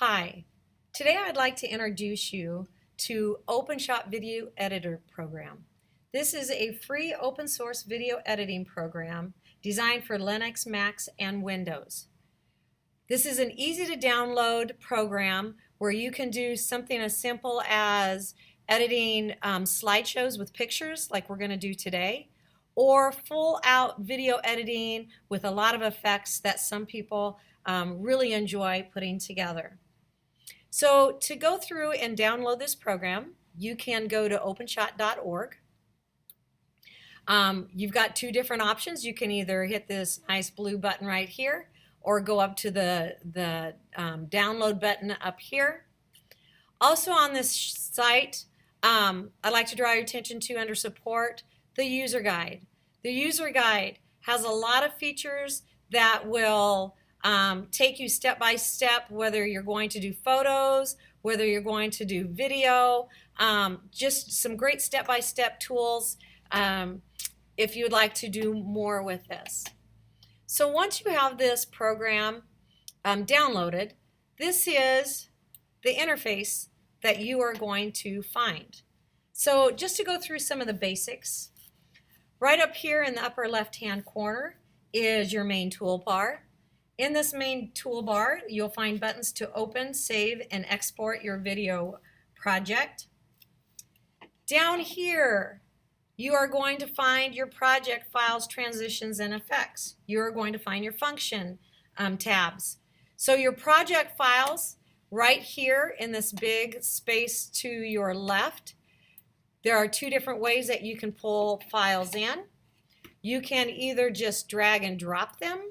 Hi, today I'd like to introduce you to OpenShot Video Editor program. This is a free open source video editing program designed for Linux, Macs, and Windows. This is an easy to download program where you can do something as simple as editing slideshows with pictures like we're going to do today, or full out video editing with a lot of effects that some people really enjoy putting together. So to go through and download this program, you can go to openshot.org. You've got two different options. You can either hit this nice blue button right here or go up to the download button up here. Also on this site, I'd like to draw your attention to under support, the user guide. The user guide has a lot of features that will take you step by step, whether you're going to do photos, whether you're going to do video, just some great step-by-step tools if you would like to do more with this. So once you have this program downloaded, this is the interface that you are going to find. So just to go through some of the basics, right up here in the upper left-hand corner is your main toolbar. In this main toolbar, you'll find buttons to open, save, and export your video project. Down here, you are going to find your project files, transitions, and effects. You are going to find your function tabs. So your project files, right here in this big space to your left, there are two different ways that you can pull files in. You can either just drag and drop them,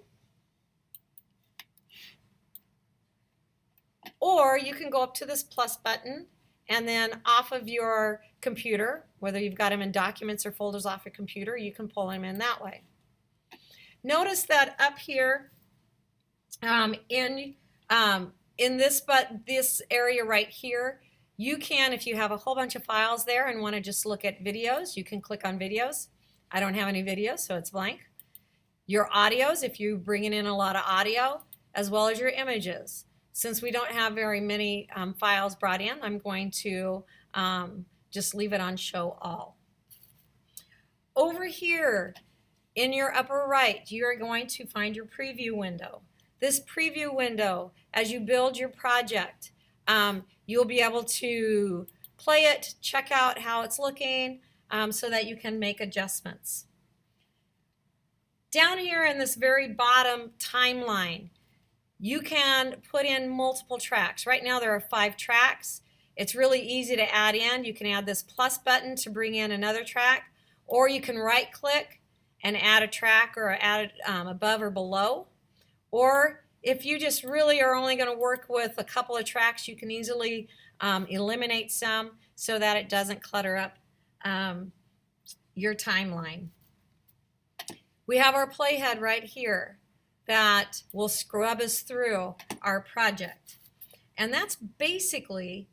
or you can go up to this plus button and then off of your computer, whether you've got them in documents or folders off your computer, you can pull them in that way. Notice that up here in this area right here, you can, if you have a whole bunch of files there and want to just look at videos, you can click on videos. I don't have any videos, so it's blank. Your audios, if you're bringing in a lot of audio, as well as your images. Since we don't have very many files brought in, I'm going to just leave it on show all. Over here in your upper right, you're going to find your preview window. This preview window, as you build your project, you'll be able to play it, check out how it's looking, so that you can make adjustments. Down here in this very bottom timeline, you can put in multiple tracks. Right now there are 5 tracks. It's really easy to add in. You can add this plus button to bring in another track, or you can right click and add a track or add it above or below. Or if you just really are only going to work with a couple of tracks, you can easily eliminate some so that it doesn't clutter up your timeline. We have our playhead right here that will scrub us through our project. And that's basically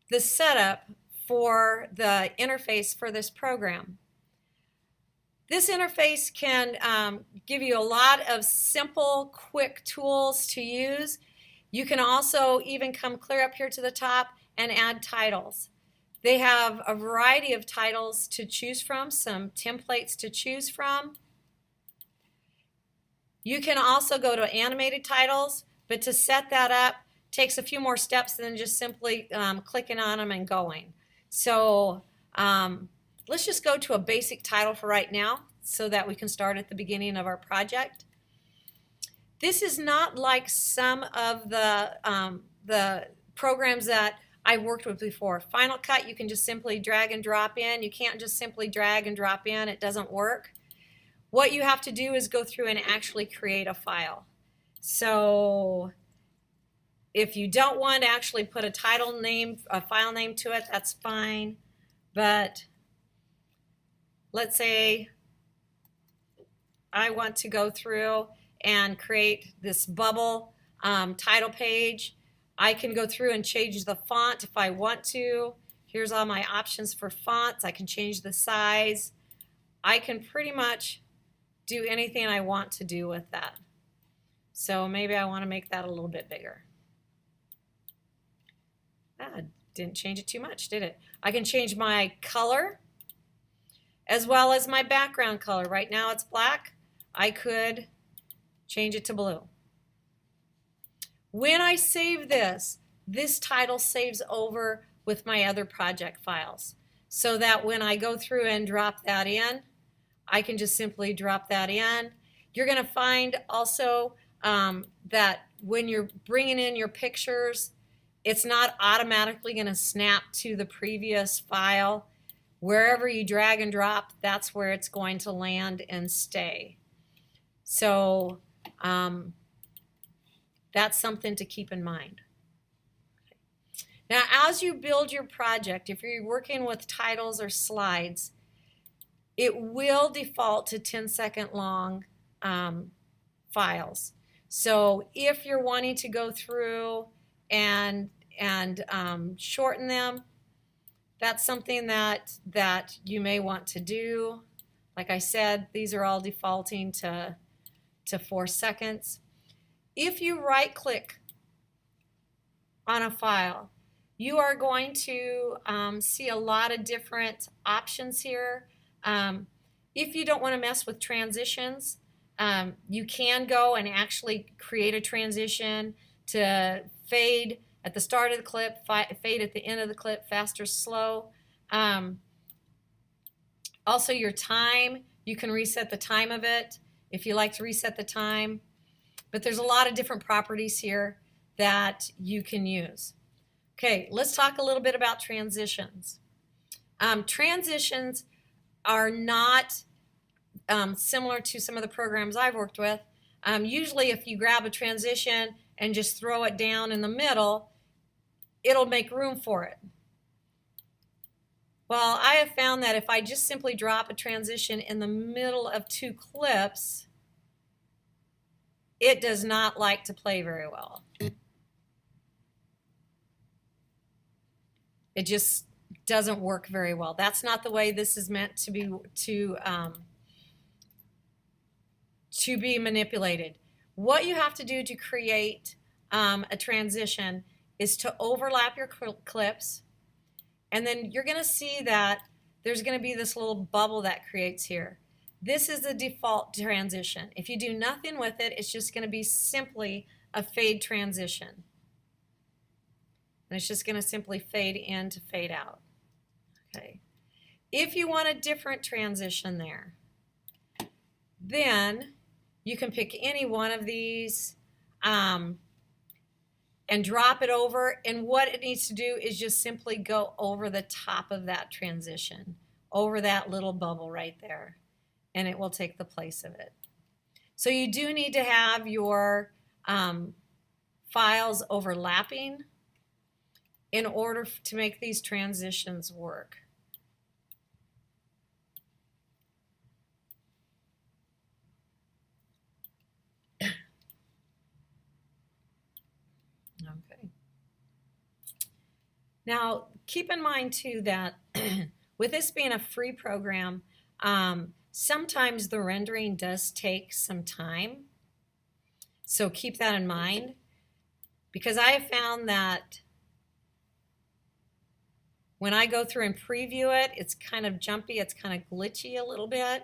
the setup for the interface for this program. This interface can give you a lot of simple, quick tools to use. You can also even come clear up here to the top and add titles. They have a variety of titles to choose from, some templates to choose from. You can also go to animated titles, but to set that up takes a few more steps than just simply clicking on them and going. So let's just go to a basic title for right now so that we can start at the beginning of our project. This is not like some of the programs that I've worked with before. Final Cut, you can just simply drag and drop in. You can't just simply drag and drop in. It doesn't work. What you have to do is go through and actually create a file. So if you don't want to actually put a title name, a file name to it, that's fine. But let's say I want to go through and create this bubble title page. I can go through and change the font if I want to. Here's all my options for fonts. I can change the size. I can pretty much do anything I want to do with that. So maybe I want to make that a little bit bigger. Didn't change it too much, did it? I can change my color as well as my background color. Right now it's black. I could change it to blue. When I save this, this title saves over with my other project files, so that when I go through and drop that in, I can just simply drop that in. You're going to find also that when you're bringing in your pictures, it's not automatically going to snap to the previous file. Wherever you drag and drop, that's where it's going to land and stay. So that's something to keep in mind. Now, as you build your project, if you're working with titles or slides, it will default to 10-second long files. So if you're wanting to go through and shorten them, that's something that you may want to do. Like I said, these are all defaulting to 4 seconds. If you right-click on a file, you are going to see a lot of different options here. If you don't want to mess with transitions, you can go and actually create a transition to fade at the start of the clip, fade at the end of the clip, fast or slow. Also your time, you can reset the time of it if you like to reset the time. But there's a lot of different properties here that you can use. Okay, let's talk a little bit about transitions. Transitions are not similar to some of the programs I've worked with. Usually if you grab a transition and just throw it down in the middle, it'll make room for it. Well, I have found that if I just simply drop a transition in the middle of 2 clips, it does not like to play very well. It just doesn't work very well. That's not the way this is meant to be manipulated. What you have to do to create a transition is to overlap your clips, and then you're going to see that there's going to be this little bubble that creates here. This is the default transition. If you do nothing with it, it's just going to be simply a fade transition. And it's just going to simply fade in to fade out. Okay. If you want a different transition there, then you can pick any one of these and drop it over. And what it needs to do is just simply go over the top of that transition, over that little bubble right there, and it will take the place of it. So you do need to have your files overlapping in order to make these transitions work. Okay. Now, keep in mind too that with this being a free program, sometimes the rendering does take some time. So keep that in mind, because I have found that when I go through and preview it, it's kind of jumpy, it's kind of glitchy a little bit.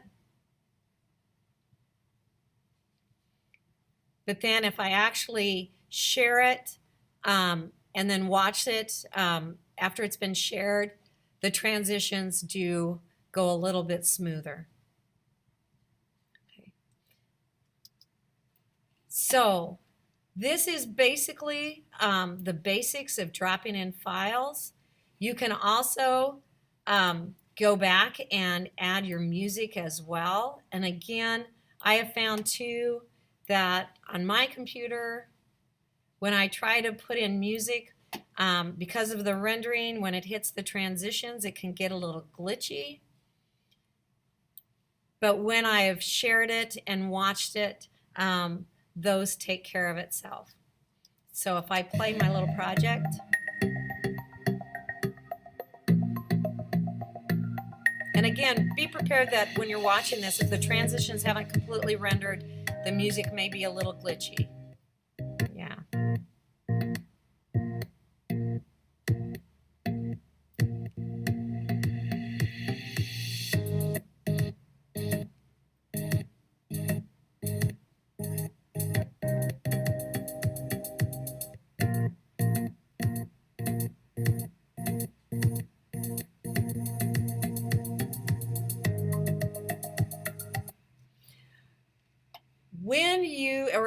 But then if I actually share it and then watch it after it's been shared, the transitions do go a little bit smoother. Okay. So this is basically the basics of dropping in files. You can also go back and add your music as well. And again, I have found too that on my computer, when I try to put in music, because of the rendering, when it hits the transitions, it can get a little glitchy. But when I have shared it and watched it, those take care of itself. So if I play my little project, and again, be prepared that when you're watching this, if the transitions haven't completely rendered, the music may be a little glitchy. Yeah.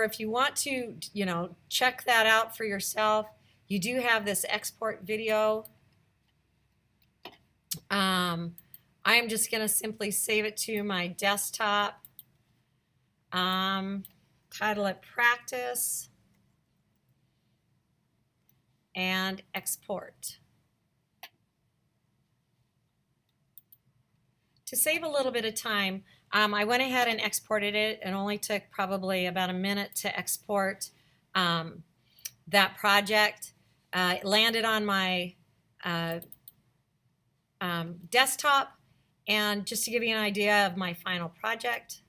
if you want to, check that out for yourself, you do have this export video. I am just going to simply save it to my desktop. Title it Practice and export. To save a little bit of time, I went ahead and exported it. It only took probably about a minute to export that project. It landed on my desktop, and just to give you an idea of my final project,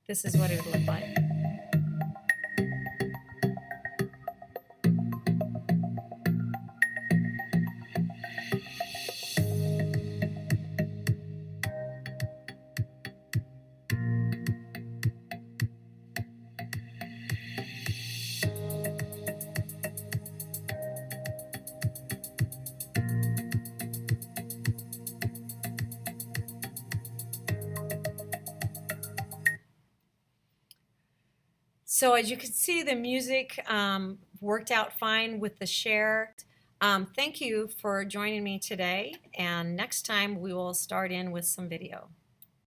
this is what it would look like. So as you can see, the music worked out fine with the share. Thank you for joining me today, and next time we will start in with some video.